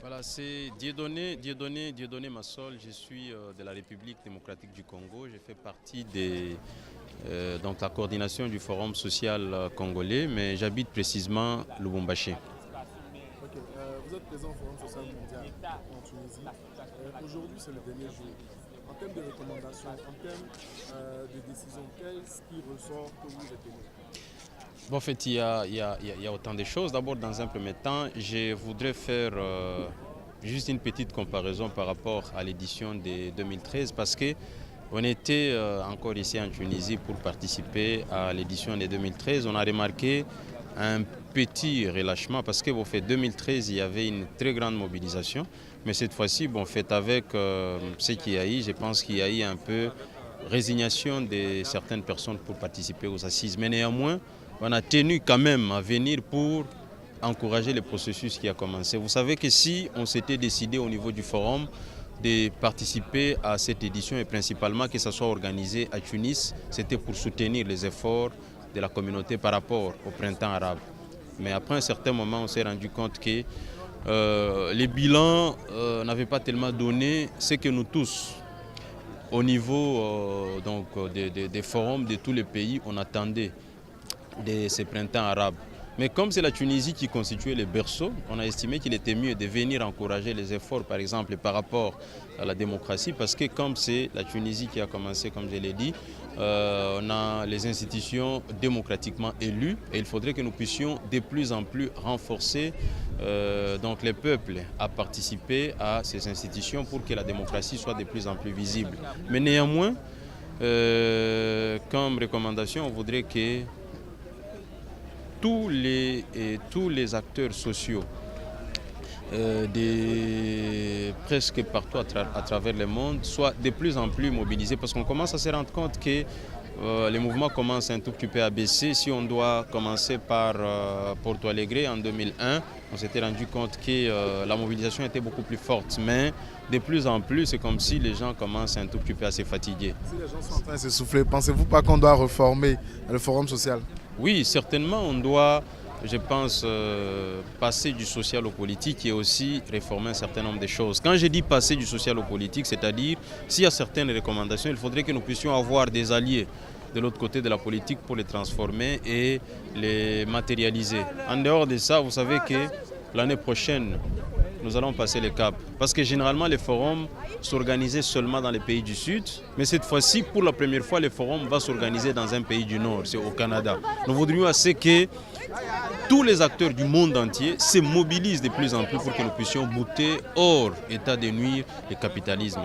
Voilà, c'est Dieudonné Massol. Je suis de la République démocratique du Congo. Je fais partie donc la coordination du Forum social congolais, mais j'habite précisément Lubumbashi. Ok, vous êtes présent au Forum social mondial en Tunisie. Aujourd'hui, c'est le dernier jour. En termes de recommandations, en termes de décisions, qu'est-ce qui ressort que vous retenez? Bon, en fait, il y a autant de choses. D'abord, dans un premier temps, je voudrais faire juste une petite comparaison par rapport à l'édition de 2013 parce que on était encore ici en Tunisie pour participer à l'édition de 2013. On a remarqué un petit relâchement parce que, bon, fait, 2013, il y avait une très grande mobilisation. Mais cette fois-ci, bon, fait, avec ce qu'il y a eu, je pense qu'il y a eu un peu résignation de certaines personnes pour participer aux assises. Mais néanmoins, on a tenu quand même à venir pour encourager le processus qui a commencé. Vous savez que si on s'était décidé au niveau du forum de participer à cette édition et principalement que ça soit organisé à Tunis, c'était pour soutenir les efforts de la communauté par rapport au printemps arabe. Mais après un certain moment, on s'est rendu compte que les bilans n'avaient pas tellement donné ce que nous tous, au niveau des forums de tous les pays, on attendait de ces printemps arabes. Mais comme c'est la Tunisie qui constituait le berceau, on a estimé qu'il était mieux de venir encourager les efforts, par exemple, par rapport à la démocratie, parce que comme c'est la Tunisie qui a commencé, comme je l'ai dit, on a les institutions démocratiquement élues et il faudrait que nous puissions de plus en plus renforcer donc les peuples à participer à ces institutions pour que la démocratie soit de plus en plus visible. Mais néanmoins, comme recommandation, on voudrait que tous les acteurs sociaux presque partout à travers le monde soient de plus en plus mobilisés parce qu'on commence à se rendre compte que les mouvements commencent un tout petit peu à baisser. Si on doit commencer par Porto Alegre en 2001, on s'était rendu compte que la mobilisation était beaucoup plus forte. Mais de plus en plus, c'est comme si les gens commencent un tout petit peu à se fatiguer. Si les gens sont en train de s'essouffler, pensez-vous pas qu'on doit reformer le forum social? Oui, certainement, on doit, je pense, passer du social au politique et aussi réformer un certain nombre de choses. Quand je dis passer du social au politique, c'est-à-dire s'il y a certaines recommandations, il faudrait que nous puissions avoir des alliés de l'autre côté de la politique pour les transformer et les matérialiser. En dehors de ça, vous savez que l'année prochaine, nous allons passer le cap. Parce que généralement, les forums s'organisaient seulement dans les pays du Sud. Mais cette fois-ci, pour la première fois, le forum va s'organiser dans un pays du Nord, c'est au Canada. Nous voudrions assez que tous les acteurs du monde entier se mobilisent de plus en plus pour que nous puissions bouter hors état de nuire le capitalisme.